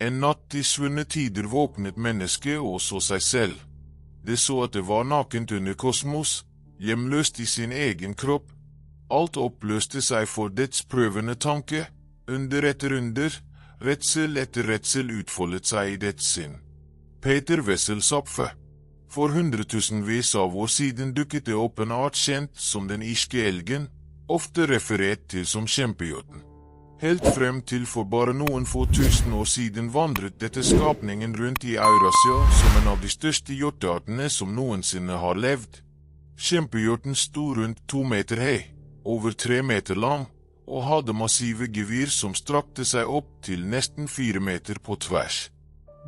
En natt i svunne tider våknet mennesket og så seg selv. Det så at det var nakent under kosmos, hjemløst i sin egen kropp. Alt oppløste seg for dets prøvende tanke, under etter under, redsel etter redsel utfoldet seg i dets sinn. Peter Wessel Zapffe. For hundretusenvis av år siden dukket det opp en art kjent som den irske elgen, ofte referert til som kjempejotten. Helt frem til for bare noen få tusen år siden vandret dette skapningen rundt i Eurasia som en av de største hjorteartene som noensinne har levd. Kjempehjorten sto rundt 2 meter høy, over 3 meter lang, og hadde massive gevir som strakte seg opp til nesten 4 meter på tvers.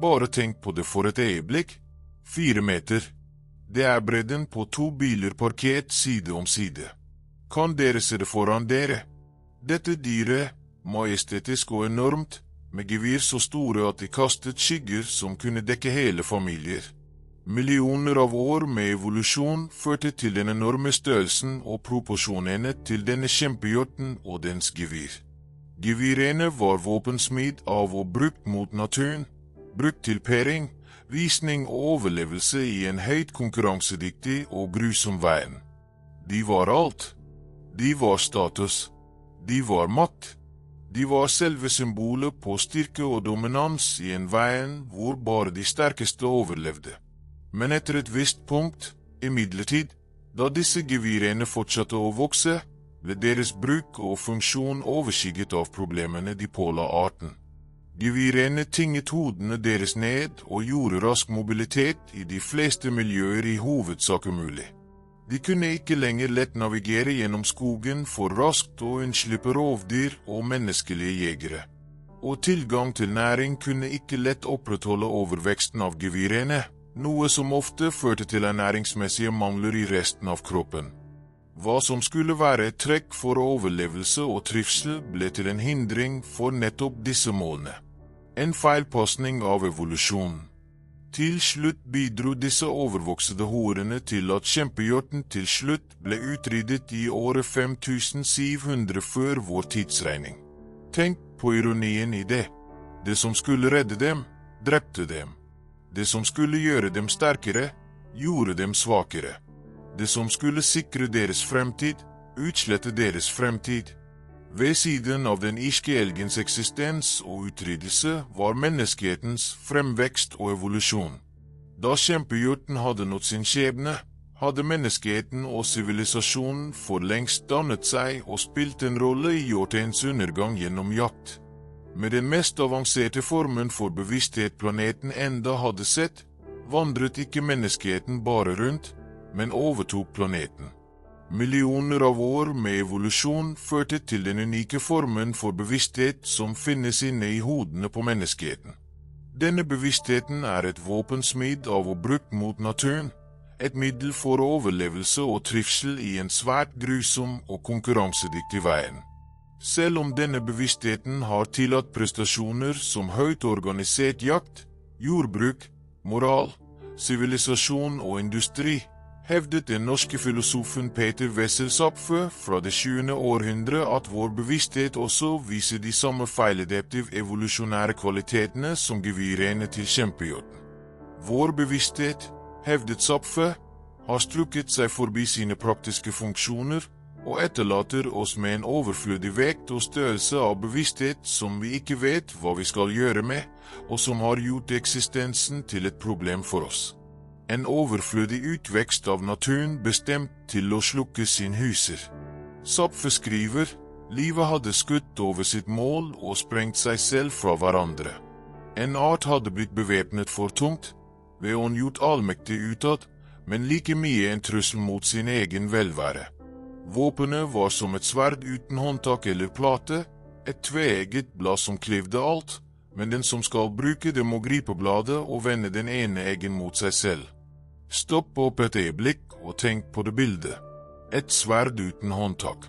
Bare tenk på det for et øyeblikk. 4 meter. Det er bredden på 2 biler parkert side om side. Kan dere se det foran dere? Dette dyret, majestetisk og enormt, med gevir så store at de kastet skygger som kunne dekke hele familier. Millioner av år med evolusjon førte til den enorme størrelsen og proporsjonene til denne kjempehjorten og dens gevir. Gevirene var våpensmid av og brukt mot naturen, brukt til pæring, visning og overlevelse i en høyt konkurransedyktig og grusom verden. De var alt. De var status. De var makt. De var selve symbolet på styrke og dominans i en verden hvor bare de sterkeste overlevde. Men etter et visst punkt, imidlertid, da disse gevirene fortsatte å vokse, ble deres bruk og funksjon overskygget av problemene de påla arten. Gevirene tinget hodene deres ned og gjorde rask mobilitet i de fleste miljøer i hovedsak umulig. De kunne ikke lenger lett navigere gjennom skogen for raskt å unnslippe rovdyr og menneskelige jegere. Og tilgang til næring kunne ikke lett opprettholde overveksten av gevirene, noe som ofte førte til ernæringsmessige mangler i resten av kroppen. Hva som skulle være et trekk for overlevelse og trivsel ble til en hindring for nettopp disse målene. En feilpasning av evolusjonen. Til slutt bidro disse overvoksede horene til at kjempehjorten til slutt ble utryddet i året 5700 før vår tidsregning. Tenk på ironien i det. Det som skulle redde dem, drepte dem. Det som skulle gjøre dem sterkere, gjorde dem svakere. Det som skulle sikre deres fremtid, utslette deres fremtid. Ved siden av den irske elgens eksistens og utryddelse var menneskehetens fremvekst og evolusjon. Da kjempehjorten hadde nådd sin skjebne, hadde menneskeheten og sivilisasjonen for lengst dannet seg og spilt en rolle i hjortens undergang gjennom jakt. Med den mest avanserte formen for bevissthet planeten enda hadde sett, vandret ikke menneskeheten bare rundt, men overtok planeten. Millioner av år med evolusjon førte til den unike formen for bevissthet som finnes inne i hodene på menneskeheten. Denne bevisstheten er et våpensmid av og brukt mot naturen, et middel for overlevelse og trivsel i en svært grusom og konkurransedyktig verden. Selv om denne bevisstheten har tillatt prestasjoner som høyt organisert jakt, jordbruk, moral, sivilisasjon og industri, hevdet den norske filosofen Peter Wessel Zapffe fra det 20. århundre at vår bevissthet også viser de samme feiladaptive evolusjonære kvalitetene som gevirene til kjempehjorten. Vår bevissthet, hevdet Zapffe, har strukket seg forbi sine praktiske funksjoner og etterlater oss med en overflødig vekt og størrelse av bevissthet som vi ikke vet hva vi skal gjøre med, og som har gjort eksistensen til et problem for oss. En overflødig utvekst av naturen bestemt til å slukke sin huser. Zapffe skriver, livet hadde skutt over sitt mål og sprengt seg selv fra hverandre. En art hadde blitt bevæpnet for tungt, ved å gjort allmektig utad, men like mye en trussel mot sin egen velvære. Våpenet var som et sverd uten håndtak eller plate, et tveegget blad som klivde alt, men den som skal bruke det må gripe bladet og vende den ene eggen mot seg selv. Stopp opp et øyeblikk og tenk på det bildet. Et sverd uten håndtak.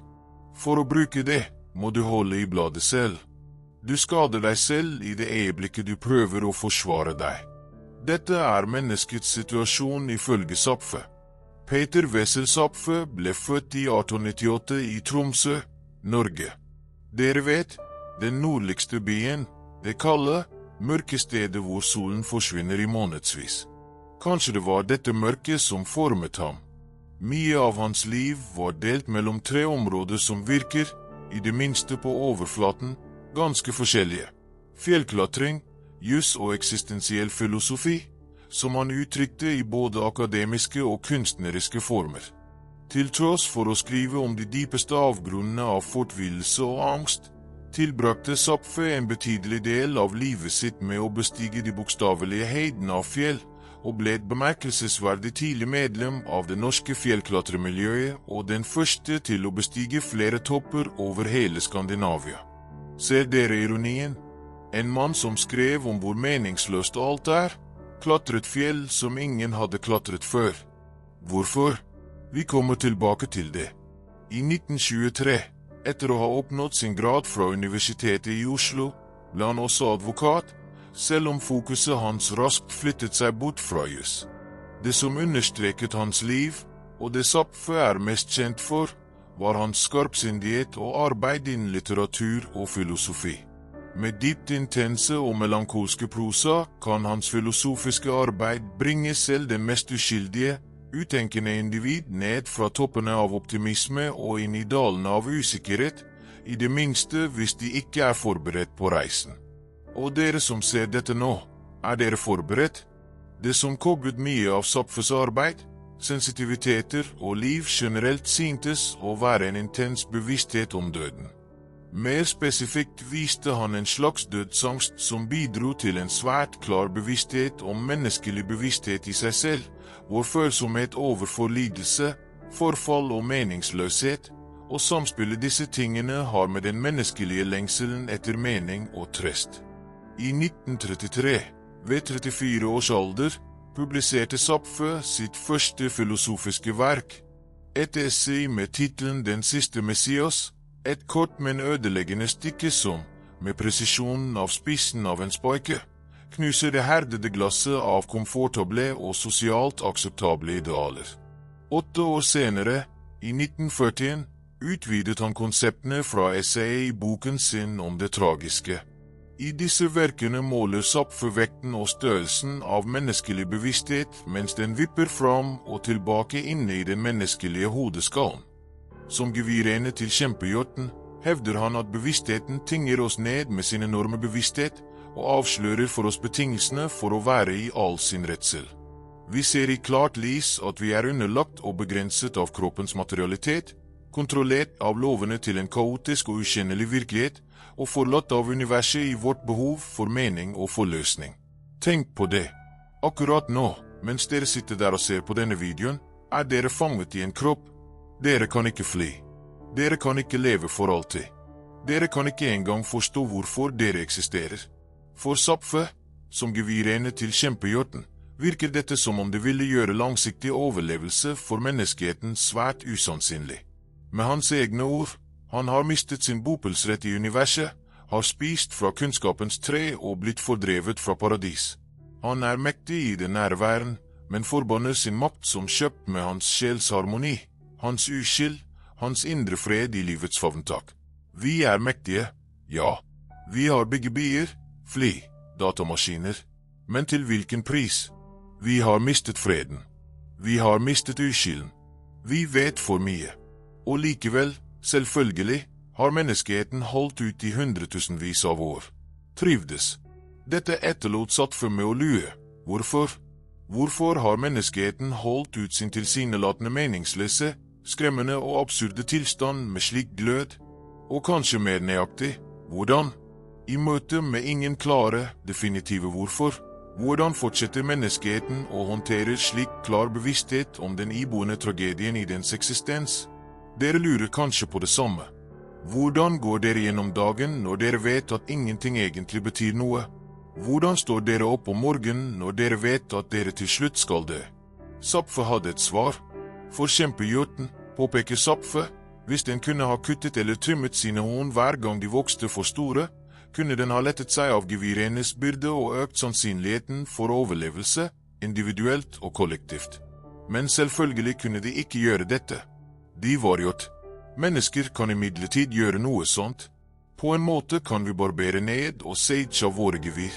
For å bruke det, må du holde i bladet selv. Du skader deg selv i det øyeblikket du prøver å forsvare deg. Dette er menneskets situasjon ifølge Zapffe. Peter Wessel Zapffe ble født i 1898 i Tromsø, Norge. Dere vet, den nordligste byen, det kalde, mørke steder hvor solen forsvinner i månedsvis. Kanskje det var dette mørket som formet ham. Mye av hans liv var delt mellom tre områder som virker, i det minste på overflaten, ganske forskjellige. Fjellklatring, juss og eksistensiell filosofi, som han uttrykte i både akademiske og kunstneriske former. Til tross for å skrive om de dypeste avgrunnene av fortvilelse og angst, tilbrakte Zapffe en betydelig del av livet sitt med å bestige de bokstavelige høydene av fjell, og ble et bemerkelsesverdig tidlig medlem av det norske fjellklatremiljøet og den første til å bestige flere topper over hele Skandinavia. Ser dere ironien? En mann som skrev om hvor meningsløst alt er, klatret fjell som ingen hadde klatret før. Hvorfor? Vi kommer tilbake til det. I 1923, etter å ha oppnådd sin grad fra Universitetet i Oslo, ble han også advokat, selv om fokuset hans raskt flyttet seg bort fra juss. Det som understreket hans liv, og det Zapffe er mest kjent for, var hans skarpsindighet og arbeid innen litteratur og filosofi. Med dypt intense og melankolske prosa kan hans filosofiske arbeid bringe selv den mest uskyldige, utenkende individ ned fra toppene av optimisme og inn i dalene av usikkerhet, i det minste hvis de ikke er forberedt på reisen. Og dere som ser dette nå, er dere forberedt? Det som koblet mye av Zapffes arbeid, sensitiviteter og liv generelt syntes å være en intens bevissthet om døden. Mer spesifikt viste han en slags dødsangst som bidro til en svært klar bevissthet om menneskelig bevissthet i seg selv, hvor følsomhet overfor lidelse, forfall og meningsløshet, og samspillet disse tingene har med den menneskelige lengselen etter mening og trøst. I 1933, ved 34 års alder, publiserte Zapffe sitt første filosofiske verk, et essay med titelen Den siste Messias, et kort, men ødeleggende stykke som, med presisjonen av spissen av en spike, knuser det herdede glasset av komfortable og sosialt akseptable idealer. 8 år senere, i 1941, utvidet han konseptene fra essayet i boken sin om det tragiske. I disse verkene måler Zapffe vekten og størrelsen av menneskelig bevissthet mens den vipper fram og tilbake inne i den menneskelige hodeskallen. Som gevirene til kjempehjorten hevder han at bevisstheten tynger oss ned med sin enorme bevissthet og avslører for oss betingelsene for å være i all sin redsel. Vi ser i klart lys at vi er underlagt og begrenset av kroppens materialitet, kontrollert av lovene til en kaotisk og ukjennelig virkelighet, og forlatt av universet i vårt behov for mening og forløsning. Tenk på det. Akkurat nå, mens dere sitter der og ser på denne videoen, er dere fanget i en kropp. Dere kan ikke fly. Dere kan ikke leve for alltid. Dere kan ikke engang forstå hvorfor dere eksisterer. For Zapffe, som gevirene til kjempehjorten, virker dette som om det ville gjøre langsiktig overlevelse for menneskeheten svært usannsynlig. Med hans egne ord, han har mistet sin bopelsrett i universet, har spist fra kunnskapens tre og blitt fordrevet fra paradis. Han er mektig i det nære verden, men forbanner sin makt som kjøpt med hans sjels harmoni, hans uskyld, hans indre fred i livets favntak. Vi er mektige, ja. Vi har bygget byer, fly, datamaskiner. Men til hvilken pris? Vi har mistet freden. Vi har mistet uskylden. Vi vet for mye. Og likevel, selvfølgelig, har menneskeheten holdt ut i hundretusenvis av år. Trivdes. Dette etterlot Zapffe med å lue. Hvorfor? Hvorfor har menneskeheten holdt ut sin tilsynelatende meningsløse, skremmende og absurde tilstand med slik glød? Og kanskje mer nøyaktig, hvordan? I møte med ingen klare, definitive hvorfor, hvordan fortsetter menneskeheten å håndtere slik klar bevissthet om den iboende tragedien i dens eksistens? Dere lurer kanskje på det samme. Hvordan går dere gjennom dagen når dere vet at ingenting egentlig betyr noe? Hvordan står dere opp om morgenen når dere vet at dere til slutt skal dø? Zapffe hadde et svar. For kjempehjorten, påpeker Zapffe, hvis den kunne ha kuttet eller trimmet sine horn hver gang de vokste for store, kunne den ha lettet seg av gevirenes byrde og økt sannsynligheten for overlevelse, individuelt og kollektivt. Men selvfølgelig kunne de ikke gjøre dette. De var gjort. Mennesker kan imidlertid gjøre noe sånt. På en måte kan vi barbere ned og sage av våre gevir.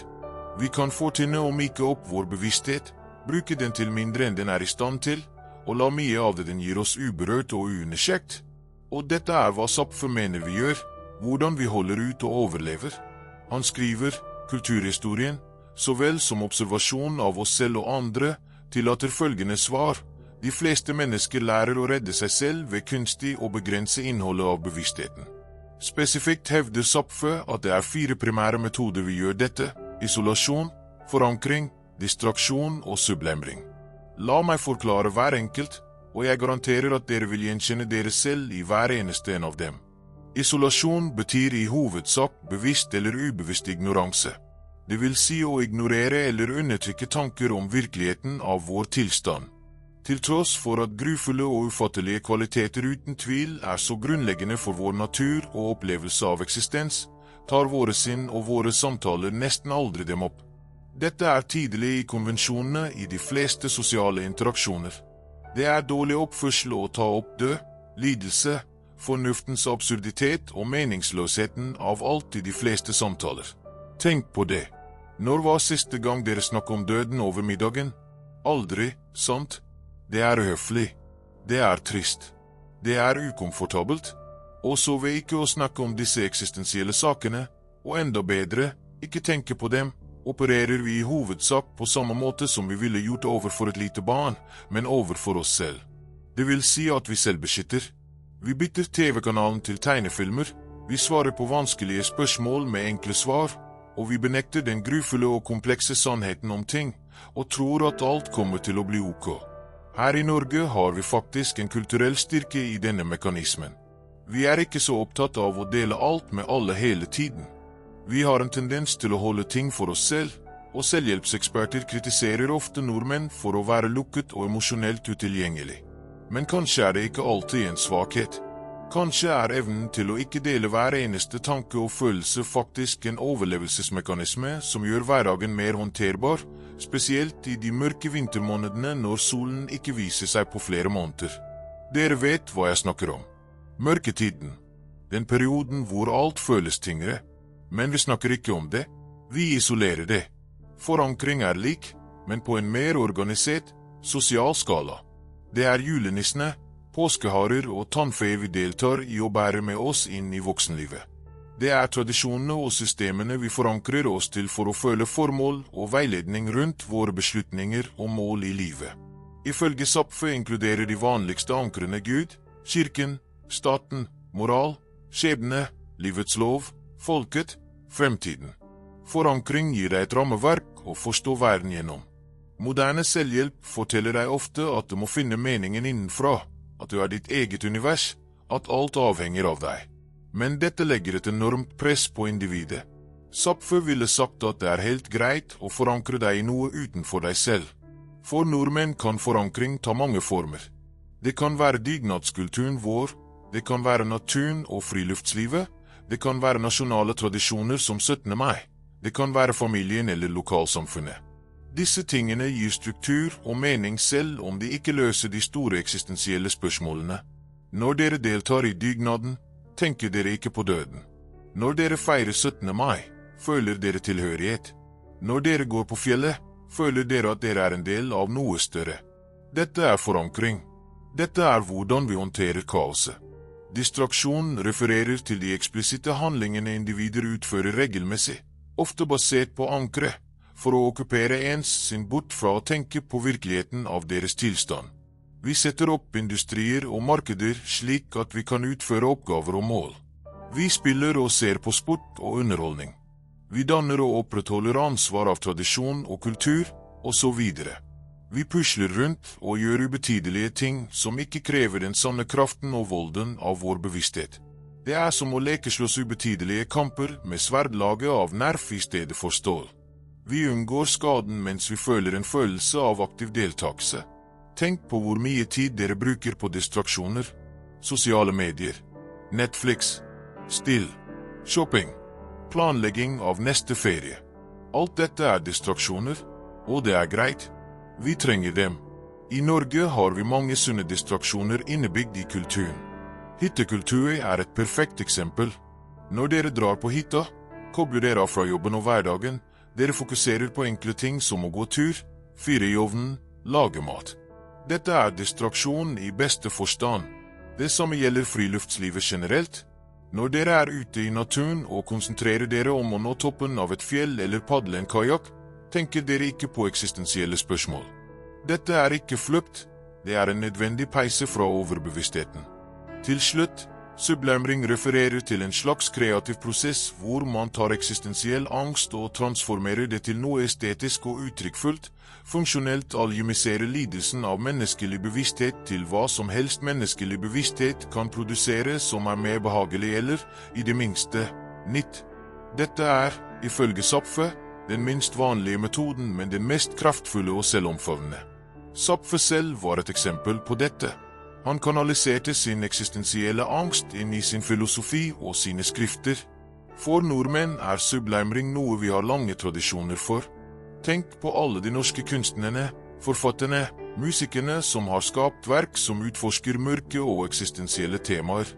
Vi kan fortynne og myke opp vår bevissthet, bruke den til mindre enn den er i stand til, og la mye av det den gir oss uberørt og uundersøkt. Og dette er hva Zapffe mener vi gjør, hvordan vi holder ut og overlever. Han skriver, kulturhistorien, så vel som observasjon av oss selv og andre, tillater følgende svar: de fleste mennesker lærer å redde seg selv ved kunstig å begrense innholdet av bevisstheten. Spesifikt hevder Zapffe at det er 4 primære metoder vi gjør dette: isolasjon, forankring, distraksjon og sublimering. La meg forklare hver enkelt, og jeg garanterer at dere vil gjenkjenne dere selv i hver eneste en av dem. Isolasjon betyr i hovedsak bevisst eller ubevisst ignoranse. Det vil si å ignorere eller undertrykke tanker om virkeligheten av vår tilstand. Til tross for at grufulle og ufattelige kvaliteter uten tvil er så grunnleggende for vår natur og opplevelse av eksistens, tar våre sinn og våre samtaler nesten aldri dem opp. Dette er tidlig i konvensjonene i de fleste sosiale interaksjoner. Det er dårlig oppførsel å ta opp død, lidelse, fornuftens absurditet og meningsløsheten av alt i de fleste samtaler. Tenk på det. Når var siste gang dere snakket om døden over middagen? Aldri, sant? Det er uhøflig. Det er trist. Det er ukomfortabelt. Og så ved ikke å snakke om disse eksistensielle sakene, og enda bedre, ikke tenke på dem, opererer vi i hovedsak på samme måte som vi ville gjort overfor et lite barn, men overfor oss selv. Det vil si at vi selvbeskytter. Vi bytter TV-kanalen til tegnefilmer, vi svarer på vanskelige spørsmål med enkle svar, og vi benekter den grufulle og komplekse sannheten om ting, og tror at alt kommer til å bli ok. Her i Norge har vi faktisk en kulturell styrke i denne mekanismen. Vi er ikke så opptatt av å dele alt med alle hele tiden. Vi har en tendens til å holde ting for oss selv, og selvhjelpseksperter kritiserer ofte nordmenn for å være lukket og emosjonelt utilgjengelig. Men kanskje er det ikke alltid en svakhet. Kanskje er evnen til å ikke dele hver eneste tanke og følelse faktisk en overlevelsesmekanisme som gjør hverdagen mer håndterbar, spesielt i de mørke vintermånedene når solen ikke viser seg på flere måneder. Dere vet hva jeg snakker om. Mørketiden. Den perioden hvor alt føles tyngre. Men vi snakker ikke om det. Vi isolerer det. Forankring er lik, men på en mer organisert, sosial skala. Det er julenissene, påskeharer og tannfe vi deltar i å bære med oss inn i voksenlivet. Det er tradisjonene og systemene vi forankrer oss til for å føle formål og veiledning rundt våre beslutninger og mål i livet. Ifølge Zapffe inkluderer de vanligste ankrene Gud, kirken, staten, moral, skjebne, livets lov, folket, fremtiden. Forankring gir deg et rammeverk å forstå verden gjennom. Moderne selvhjelp forteller deg ofte at du må finne meningen innenfra, at du er ditt eget univers, at alt avhenger av deg. Men dette legger et enormt press på individet. Zapffe ville sagt at det er helt greit å forankre deg i noe utenfor deg selv. For nordmenn kan forankring ta mange former. Det kan være dygnadskulturen vår, det kan være naturen og friluftslivet, det kan være nasjonale tradisjoner som 17. mai, det kan være familien eller lokalsamfunnet. Disse tingene gir struktur og mening selv om de ikke løser de store eksistensielle spørsmålene. Når dere deltar i dygnaden, tenker dere ikke på døden. Når dere feirer 17. mai, føler dere tilhørighet. Når dere går på fjellet, føler dere at dere er en del av noe større. Dette er forankring. Dette er hvordan vi håndterer kaoset. Distraksjon refererer til de eksplisitte handlingene individer utfører regelmessig, ofte basert på ankre, for å okkupere ens sin bort fra å tenke på virkeligheten av deres tilstand. Vi setter opp industrier og markeder slik at vi kan utføre oppgaver og mål. Vi spiller og ser på sport og underholdning. Vi danner og opprettholder ansvar av tradisjon og kultur, og så videre. Vi pusler rundt og gjør ubetydelige ting som ikke krever den sanne kraften og volden av vår bevissthet. Det er som å lekeslåss ubetydelige kamper med sverdlaget av nerv i stedet for stål. Vi unngår skaden mens vi føler en følelse av aktiv deltakelse. Tenk på hvor mye tid dere bruker på distraksjoner, sosiale medier, Netflix, still, shopping, planlegging av neste ferie. Alt dette er distraksjoner, og det er greit. Vi trenger dem. I Norge har vi mange sunne distraksjoner innebygd i kulturen. Hyttekultur er et perfekt eksempel. Når dere drar på hytta, kobler dere av fra jobben og hverdagen, Dere fokuserer på enkle ting som å gå tur, fyre i ovnen, lage mat. Dette er distraksjon i beste forstand. Det samme gjelder friluftslivet generelt. Når dere er ute i naturen og konsentrerer dere om å nå toppen av et fjell eller padle en kajakk, tenker dere ikke på eksistensielle spørsmål. Dette er ikke flukt, det er en nødvendig peise fra overbevisstheten. Til slutt, sublimering refererer til en slags kreativ prosess hvor man tar eksistensiell angst og transformerer det til noe estetisk og uttrykkfullt, funksjonelt alkymiserer lidelsen av menneskelig bevissthet til hva som helst menneskelig bevissthet kan produsere som er mer behagelig eller, i det minste, nytt. Dette er, ifølge Zapffe, den minst vanlige metoden, men den mest kraftfulle og selvomfavnende. Zapffe selv var et eksempel på dette. Han kanaliserte sin eksistensielle angst inn i sin filosofi og sine skrifter. For nordmenn er sublimering noe vi har lange tradisjoner for. Tenk på alle de norske kunstnerne, forfatterne, musikerne som har skapt verk som utforsker mørke og eksistensielle temaer.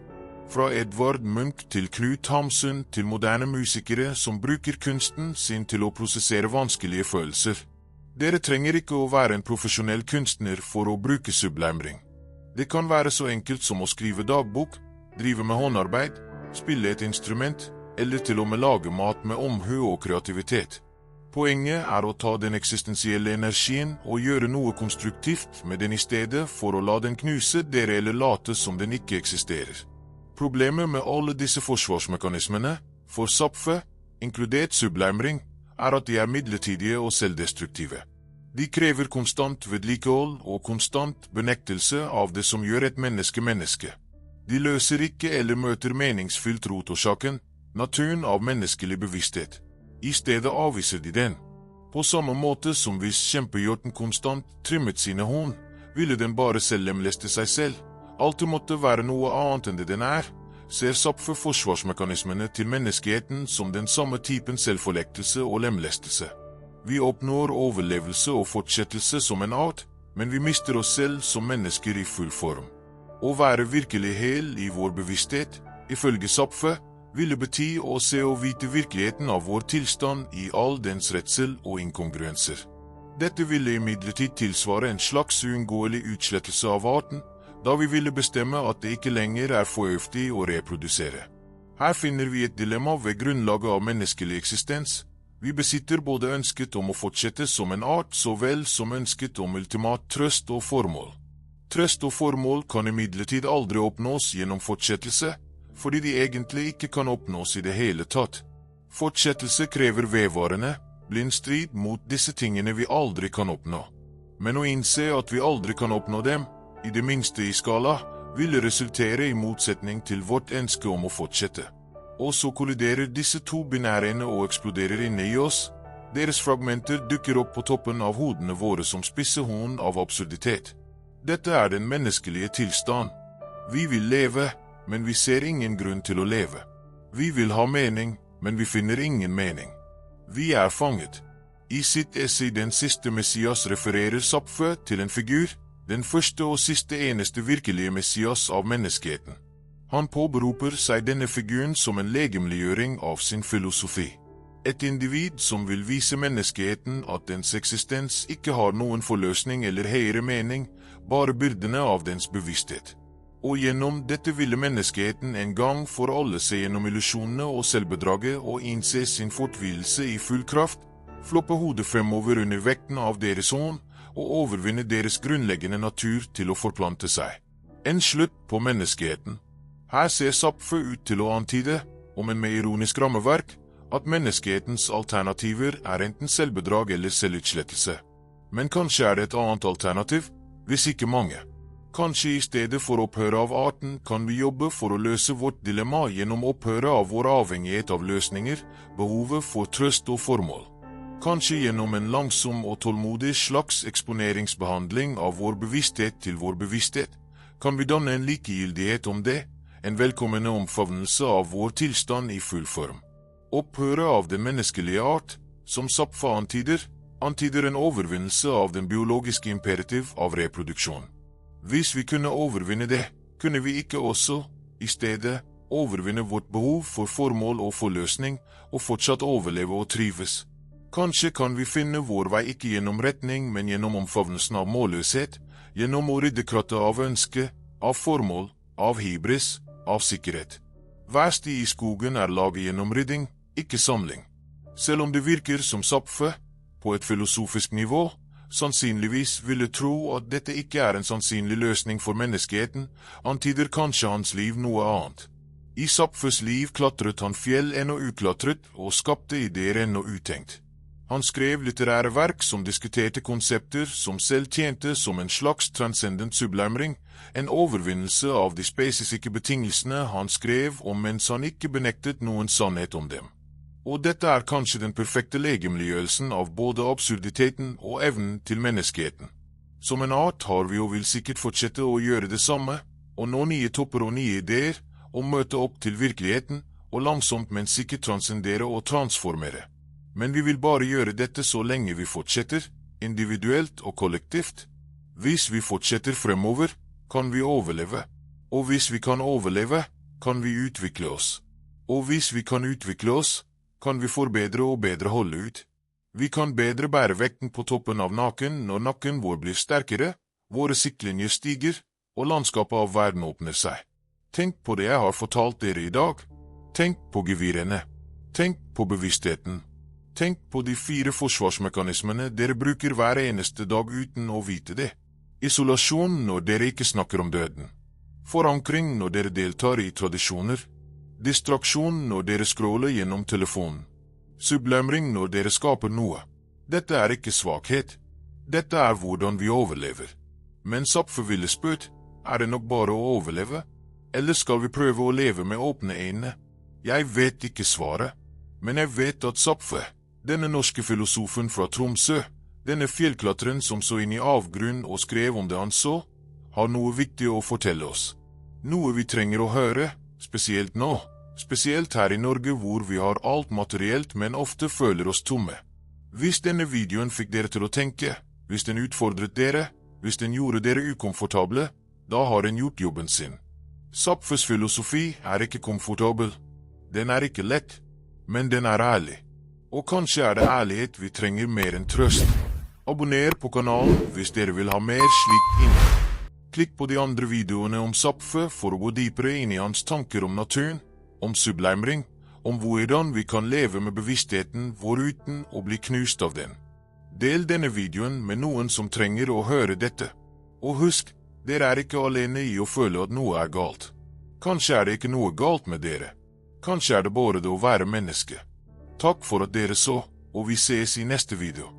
Fra Edvard Munch til Knut Hamsun til moderne musikere som bruker kunsten sin til å prosessere vanskelige følelser. Dere trenger ikke å være en profesjonell kunstner for å bruke sublimering. Det kan være så enkelt som å skrive dagbok, drive med håndarbeid, spille et instrument, eller til og med lage mat med omhu og kreativitet. Poenget er å ta den eksistensielle energien og gjøre noe konstruktivt med den i stedet for å la den knuse dere eller late som den ikke eksisterer. Problemet med alle disse forsvarsmekanismene, for Zapffe, inkludert sublimering, er at de er midlertidige og selvdestruktive. De krever konstant vedlikehold og konstant benektelse av det som gjør et menneske menneske. De løser ikke eller møter meningsfylt rotårsaken, naturen av menneskelig bevissthet. I stedet avviser de den. På samme måte som hvis kjempehjorten konstant trimmet sine horn, ville den bare selv lemleste seg selv. Alt det måtte være noe annet enn det den er, ser Zapffe forsvarsmekanismene til menneskeheten som den samme typen selvforlektelse og lemlestelse. Vi oppnår overlevelse og fortsettelse som en art, men vi mister oss selv som mennesker i full form. Å være virkelig hel i vår bevissthet, ifølge Zapffe, ville bety å se og vite virkeligheten av vår tilstand i all dens redsel og inkongruenser. Dette ville imidlertid tilsvare en slags uunngåelig utslettelse av arten, da vi ville bestemme at det ikke lenger er fornuftig å reprodusere. Her finner vi et dilemma ved grunnlaget av menneskelig eksistens. Vi besitter både ønsket om å fortsette som en art så vel som ønsket om ultimat trøst og formål. Trøst og formål kan imidlertid aldri oppnås gjennom fortsettelse, fordi de egentlig ikke kan oppnås i det hele tatt. Fortsettelse krever vedvarende, blind strid mot disse tingene vi aldri kan oppnå. Men å innse at vi aldri kan oppnå dem, i det minste i skala, ville resultere i motsetning til vårt ønske om å fortsette. Og så kolliderer disse to binærene og eksploderer inne i oss. Deres fragmenter dukker opp på toppen av hodene våre som spisse horn av absurditet. Dette er den menneskelige tilstand. Vi vil leve, men vi ser ingen grunn til å leve. Vi vil ha mening, men vi finner ingen mening. Vi er fanget. I sitt essay Den siste Messias refererer Zapffe til en figur, den første og siste eneste virkelige Messias av menneskeheten. Han påberoper seg denne figuren som en legemliggjøring av sin filosofi. Et individ som vil vise menneskeheten at dens eksistens ikke har noen forløsning eller høyere mening, bare byrdene av dens bevissthet. Og gjennom dette ville menneskeheten en gang for alle se gjennom illusjonene og selvbedraget og innse sin fortvilelse i full kraft, floppe hodet fremover under vekten av deres hånd og overvinne deres grunnleggende natur til å forplante seg. En slutt på menneskeheten. Her ser Zapffe ut til å antyde, om en med ironisk rammeverk, at menneskehetens alternativer er enten selvbedrag eller selvutslettelse. Men kanskje er det et annet alternativ, hvis ikke mange. Kanskje i stedet for opphøret av arten kan vi jobbe for å løse vårt dilemma gjennom opphøret av vår avhengighet av løsninger, behovet for trøst og formål. Kanskje gjennom en langsom og tålmodig slags eksponeringsbehandling av vår bevissthet til vår bevissthet, kan vi danne en likegyldighet om det, en velkommende omfavnelse av vår tilstand i full form. Opphøret av den menneskelige art, som Zapffe antyder en overvinnelse av den biologiske imperativ av reproduksjon. Hvis vi kunne overvinne det, kunne vi ikke også, i stedet, overvinne vårt behov for formål og forløsning, og fortsatt overleve og trives. Kanskje kan vi finne vår vei ikke gjennom retning, men gjennom omfavnelsen av målløshet, gjennom å rydde krattet av ønske, av formål, av hybris, av sikkerhet. Hver sti i skogen er laget gjennom rydding, ikke samling. Selv om det virker som Zapffe, på et filosofisk nivå, sannsynligvis ville tro at dette ikke er en sannsynlig løsning for menneskeheten, antyder kanskje hans liv noe annet. I Zapffes liv klatret han fjell ennå uklatret og skapte ideer ennå utenkt. Han skrev litterære verk som diskuterte konsepter som selv tjente som en slags transcendent sublimering, en overvinnelse av de spesifikke betingelsene han skrev om mens han ikke benektet noen sannhet om dem. Og dette er kanskje den perfekte legemliggjørelsen av både absurditeten og evnen til menneskeheten. Som en art har vi og vil sikkert fortsette å gjøre det samme, og nå nye topper og nye ideer, og møte opp til virkeligheten, og langsomt men sikkert transcendere og transformere. Men vi vil bare gjøre dette så lenge vi fortsetter, individuelt og kollektivt. Hvis vi fortsetter fremover, kan vi overleve. Og hvis vi kan overleve, kan vi utvikle oss. Og hvis vi kan utvikle oss, kan vi forbedre og bedre holde ut. Vi kan bedre bære vekten på toppen av nakken når nakken vår blir sterkere, våre siktlinjer stiger, og landskapet av verden åpner seg. Tenk på det jeg har fortalt dere i dag. Tenk på gevirene. Tenk på bevisstheten. Tenk på de 4 forsvarsmekanismene dere bruker hver eneste dag uten å vite det. Isolasjon når dere ikke snakker om døden. Forankring når dere deltar i tradisjoner. Distraksjon når dere scroller gjennom telefonen. Sublimering når dere skaper noe. Dette er ikke svakhet. Dette er hvordan vi overlever. Men Zapffe ville spurt, er det nok bare å overleve? Eller skal vi prøve å leve med åpne øyne? Jeg vet ikke svaret. Men jeg vet at Zapffe, denne norske filosofen fra Tromsø, denne fjellklatreren som så inn i avgrunn og skrev om det han så, har noe viktig å fortelle oss. Noe vi trenger å høre, spesielt nå, spesielt her i Norge hvor vi har alt materielt, men ofte føler oss tomme. Hvis denne videoen fikk dere til å tenke, hvis den utfordret dere, hvis den gjorde dere ukomfortable, da har den gjort jobben sin. Zapffes filosofi er ikke komfortabel. Den er ikke lett, men den er ærlig. Og kanskje er det ærlighet vi trenger mer enn trøst. Abonner på kanalen hvis dere vil ha mer slikt innhold. Klikk på de andre videoene om Zapffe for å gå dypere inn i hans tanker om naturen, om sublimering, om hvordan vi kan leve med bevisstheten vår uten å bli knust av den. Del denne videoen med noen som trenger å høre dette. Og husk, dere er ikke alene i å føle at noe er galt. Kanskje er det ikke noe galt med dere. Kanskje er det bare det å være menneske. Takk for at dere så, og vi ses i neste video.